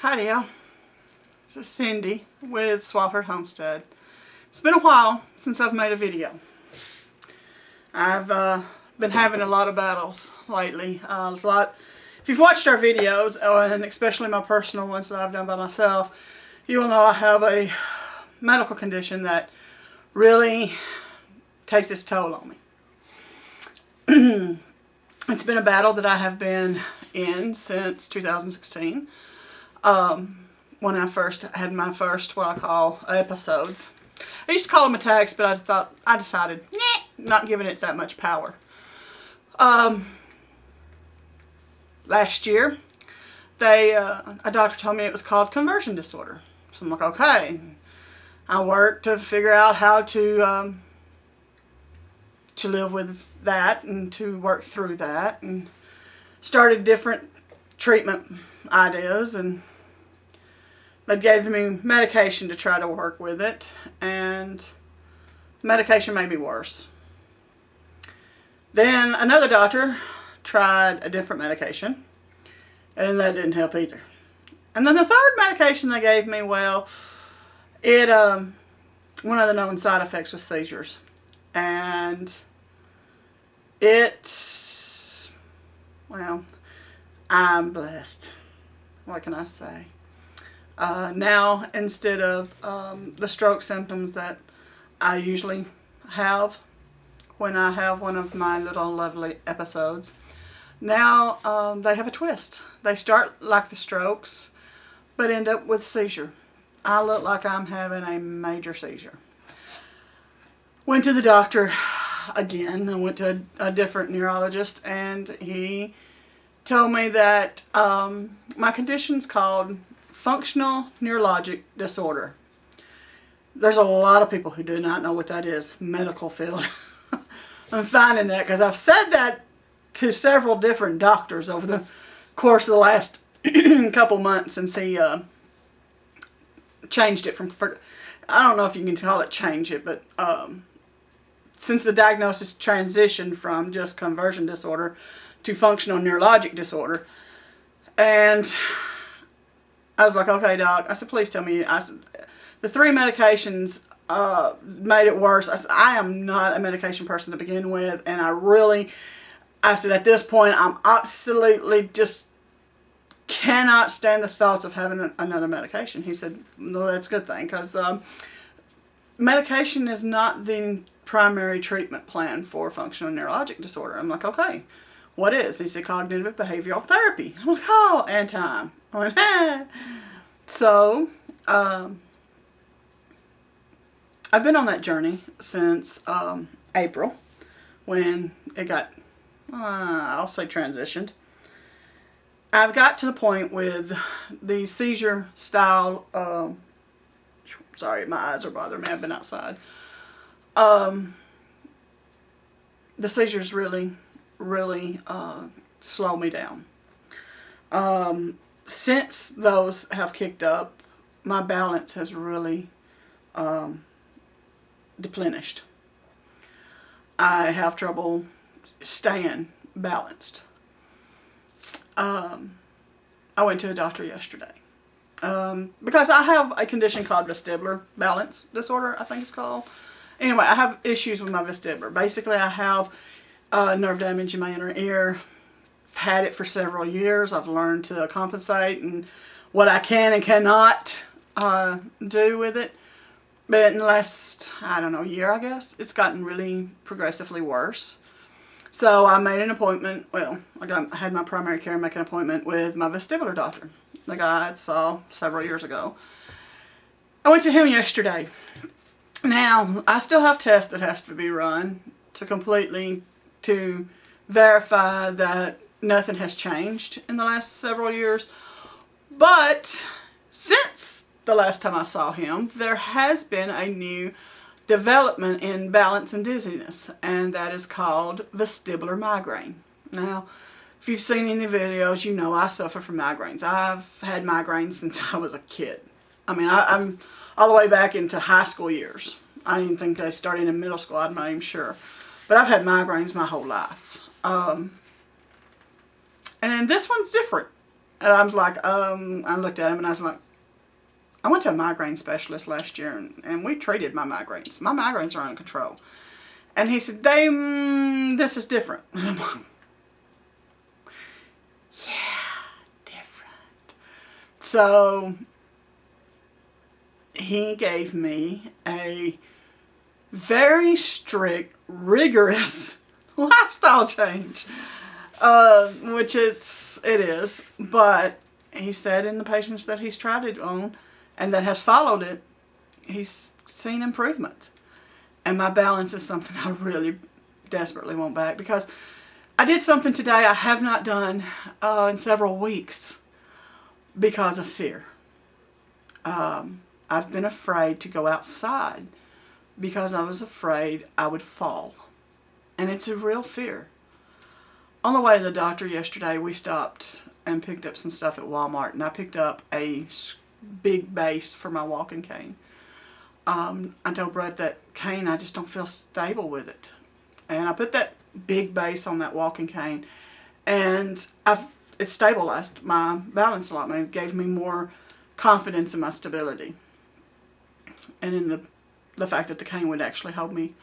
Hi there, this is Cindy with Swafford Homestead. It's been a while since I've made a video. I've been having a lot of battles lately. If you've watched our videos, and especially my personal ones that I've done by myself, you will know I have a medical condition that really takes its toll on me. It's been a battle that I have been in since 2016. When I first had my first, what I call, episodes. I used to call them attacks, but I decided, not giving it that much power. Last year, a doctor told me it was called conversion disorder. So I'm like, okay. I worked to figure out how to live with that and to work through that, and started different treatment ideas, and they gave me medication to try to work with it, and the medication made me worse. Then another doctor tried a different medication, and that didn't help either. And then the third medication they gave me, well, it one of the known side effects was seizures, and well, I'm blessed. What can I say? Now, instead of the stroke symptoms that I usually have when I have one of my little lovely episodes, now they have a twist. They start like the strokes, but end up with seizure. I look like I'm having a major seizure. Went to the doctor again. I went to a different neurologist, and he told me that my condition's called functional neurologic disorder. There's a lot of people who do not know what that is, medical field. I'm finding that because I've said that to several different doctors over the course of the last couple months since he changed it from, I don't know if you can call it change it, but since the diagnosis transitioned from just conversion disorder to functional neurologic disorder. And I was like, okay, doc. I said, please tell me. I said, the 3 medications made it worse. I said, I am not a medication person to begin with, and I said, at this point, I'm absolutely just cannot stand the thoughts of having another medication. He said, no, that's a good thing, because medication is not the primary treatment plan for functional neurologic disorder. I'm like, okay, what is? He said, cognitive behavioral therapy. I'm like, oh, and time. I went, So, I've been on that journey since April, when it got, I'll say, transitioned. I've got to the point with the seizure style, sorry, my eyes are bothering me, I've been outside. The seizures really slow me down. Since those have kicked up, my balance has really depleted. I have trouble staying balanced. I went to a doctor yesterday because I have a condition called vestibular balance disorder, I think it's called. Anyway, I have issues with my vestibular. Basically, I have nerve damage in my inner ear. I've had it for several years. I've learned to compensate and what I can and cannot do with it. But in the last, I don't know, year, I guess, it's gotten really progressively worse. So I made an appointment. Well, I had my primary care make an appointment with my vestibular doctor, the guy I saw several years ago. I went to him yesterday. Now, I still have tests that has to be run to verify that nothing has changed in the last several years. But since the last time I saw him, there has been a new development in balance and dizziness, and that is called vestibular migraine. Now, if you've seen any videos, you know I suffer from migraines. I've had migraines since I was a kid. I mean, I'm all the way back into high school years. I don't even think I started in middle school, I'm not even sure. But I've had migraines my whole life. And this one's different. And I was like, I looked at him and I was like, I went to a migraine specialist last year and we treated my migraines. My migraines are under control. And he said, this is different. And I'm like, different. So he gave me a very strict, rigorous lifestyle change, which it is. But he said in the patients that he's tried it on and that has followed it, he's seen improvement. And my balance is something I really desperately want back, because I did something today I have not done in several weeks because of fear. I've been afraid to go outside because I was afraid I would fall. And it's a real fear. On the way to the doctor yesterday, we stopped and picked up some stuff at Walmart, and I picked up a big base for my walking cane. I told Brett that cane, I just don't feel stable with it. And I put that big base on that walking cane, and it stabilized my balance a lot. It gave me more confidence in my stability, and in the fact that the cane would actually help me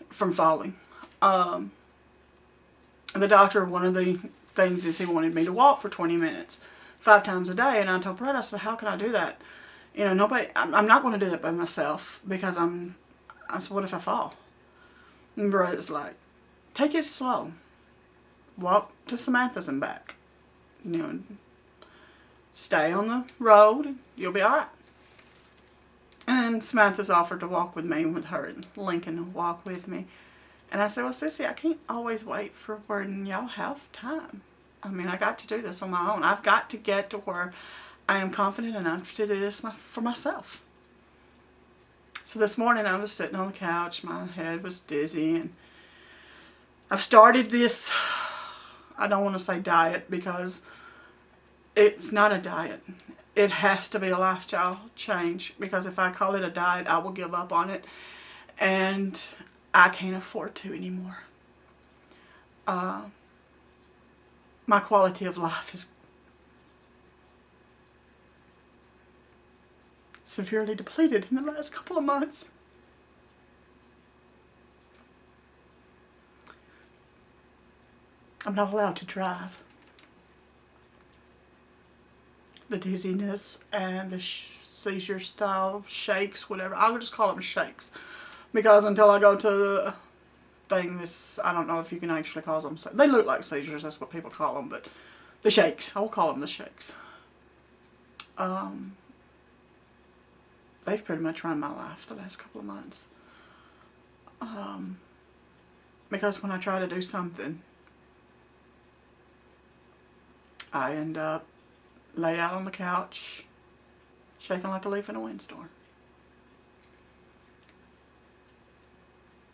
from falling. The doctor, one of the things is he wanted me to walk for 20 minutes, 5 times a day. And I told Brett, I said, how can I do that? You know, I'm not going to do it by myself because I said, what if I fall? And Brett was like, take it slow. Walk to Samantha's and back. You know, stay on the road, you'll be all right. And Samantha's offered to walk with me, with her and Lincoln to walk with me. And I said, well, Sissy, I can't always wait for when y'all have time. I mean, I got to do this on my own. I've got to get to where I am confident enough to do this for myself. So this morning I was sitting on the couch. My head was dizzy. And I've started this, I don't want to say diet because it's not a diet. It has to be a lifestyle change, because if I call it a diet, I will give up on it. And I can't afford to anymore. My quality of life is severely depleted in the last couple of months. I'm not allowed to drive. The dizziness and the seizure style shakes, whatever. I'll just call them shakes. Because until I go to the thing, I don't know if you can actually call them. They look like seizures, that's what people call them, but the shakes, I'll call them the shakes. They've pretty much run my life the last couple of months. Because when I try to do something, I end up laid out on the couch, shaking like a leaf in a windstorm.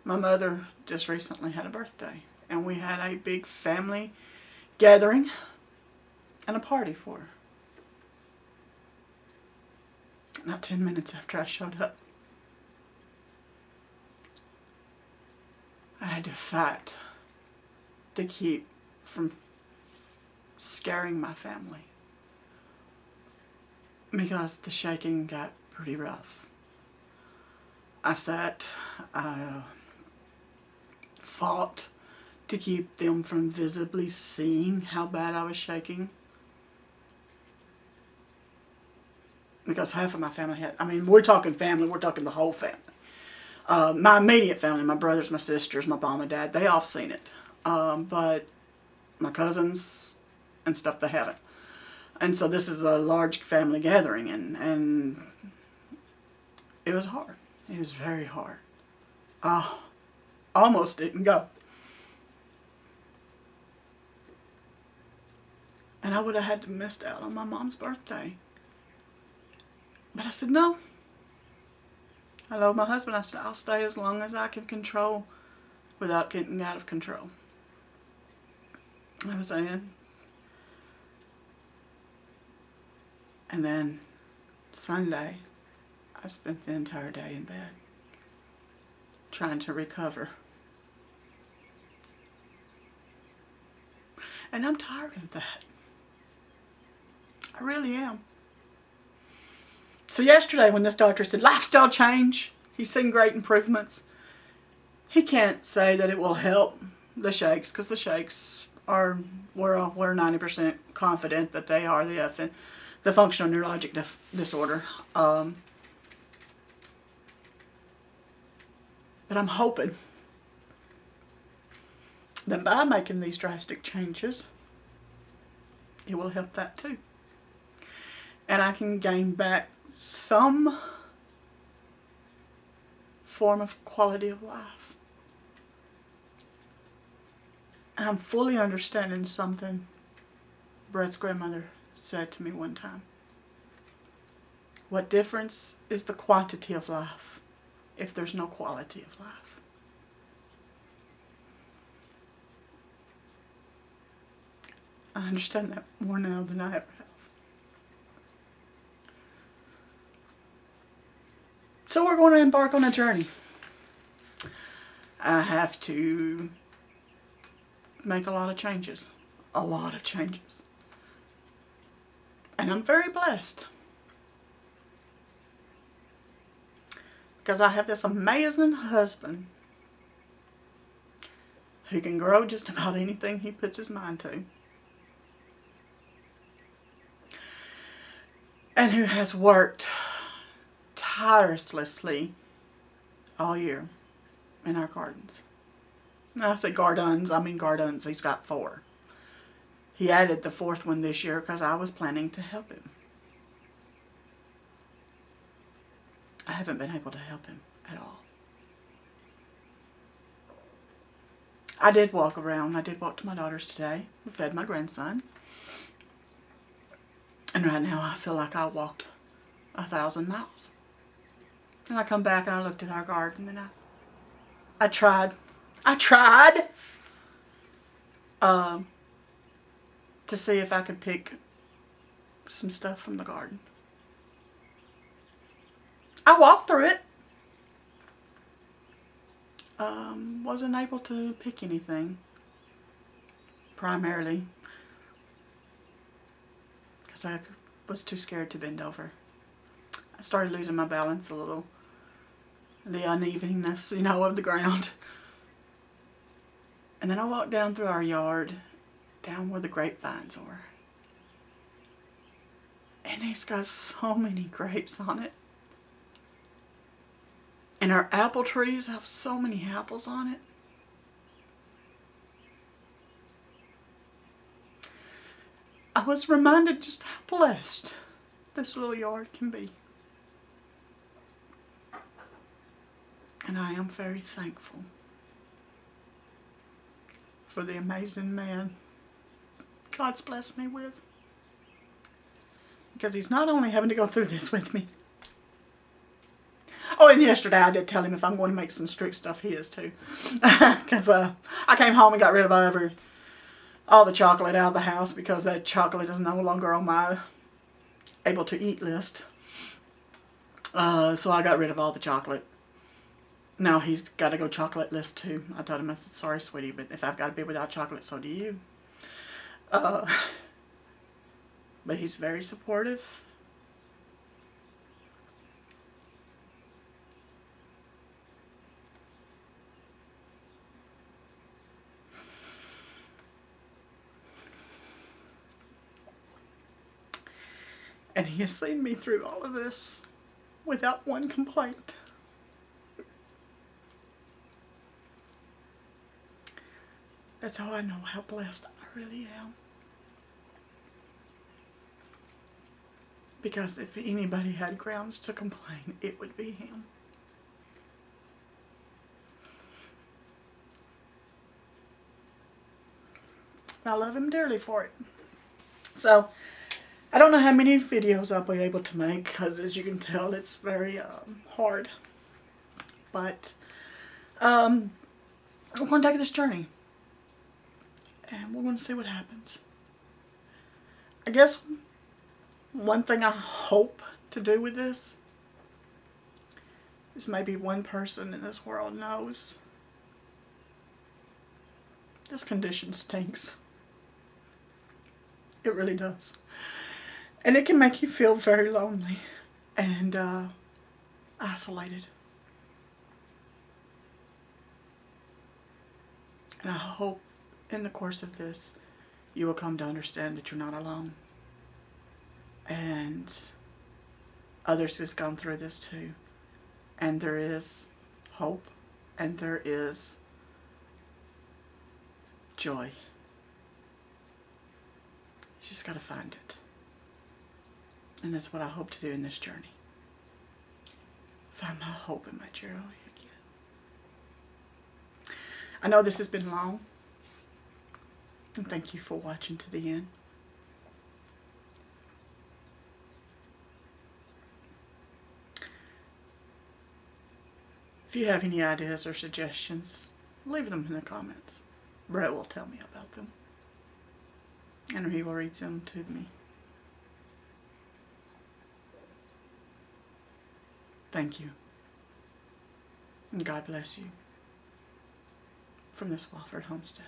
My mother just recently had a birthday, and we had a big family gathering and a party for her. Not 10 minutes after I showed up, I had to fight to keep from scaring my family, because the shaking got pretty rough. I fought to keep them from visibly seeing how bad I was shaking. Because half of my family we're talking family, we're talking the whole family. My immediate family, my brothers, my sisters, my mom and dad, they all seen it. But my cousins and stuff, they haven't. And so this is a large family gathering, and it was hard. It was very hard. Almost didn't go. And I would have had to missed out on my mom's birthday. But I said, no. I told my husband, I said, I'll stay as long as I can control without getting out of control. I was in. And then Sunday, I spent the entire day in bed trying to recover. And I'm tired of that. I really am. So yesterday when this doctor said lifestyle change, he's seen great improvements. He can't say that it will help the shakes, because the shakes are, we're 90% confident that they are the functional neurologic disorder. But I'm hoping that by making these drastic changes, it will help that too. And I can gain back some form of quality of life. And I'm fully understanding something Brett's grandmother said to me one time. What difference is the quantity of life if there's no quality of life? I understand that more now than I ever have. So we're going to embark on a journey. I have to make a lot of changes. A lot of changes. And I'm very blessed. Because I have this amazing husband who can grow just about anything he puts his mind to. And who has worked tirelessly all year in our gardens. Now I say gardens, I mean gardens. He's got 4. He added the 4th one this year because I was planning to help him. I haven't been able to help him at all. I did walk around. I did walk to my daughter's today. I fed my grandson. And right now I feel like I walked 1,000 miles. And I come back and I looked at our garden and I tried to see if I could pick some stuff from the garden. I walked through it. Wasn't able to pick anything. Primarily because I was too scared to bend over. I started losing my balance a little. The unevenness, of the ground. And then I walked down through our yard, down where the grapevines are. And it's got so many grapes on it. And our apple trees have so many apples on it. I was reminded just how blessed this little yard can be. And I am very thankful for the amazing man God's blessed me with. Because he's not only having to go through this with me. Oh, and yesterday I did tell him if I'm going to make some strict stuff, he is too. Because I came home and got rid of all the chocolate out of the house because that chocolate is no longer on my able to eat list. So I got rid of all the chocolate. Now he's got to go chocolate list too. I told him, I said, sorry sweetie, but if I've got to be without chocolate, so do you. But he's very supportive. And he has seen me through all of this without one complaint. That's how I know how blessed I really am. Because if anybody had grounds to complain, it would be him. And I love him dearly for it. So, I don't know how many videos I'll be able to make, because as you can tell, it's very hard. But, we're going to take this journey. And we're going to see what happens. I guess one thing I hope to do with this is maybe one person in this world knows this condition stinks. It really does. And it can make you feel very lonely and isolated. And I hope in the course of this you will come to understand that you're not alone. And others has gone through this too. And there is hope and there is joy. You just got to find it. And that's what I hope to do in this journey. Find my hope and my joy again. I know this has been long. And thank you for watching to the end. If you have any ideas or suggestions, leave them in the comments. Brett will tell me about them. And he will read them to me. Thank you. And God bless you. From this Wofford Homestead.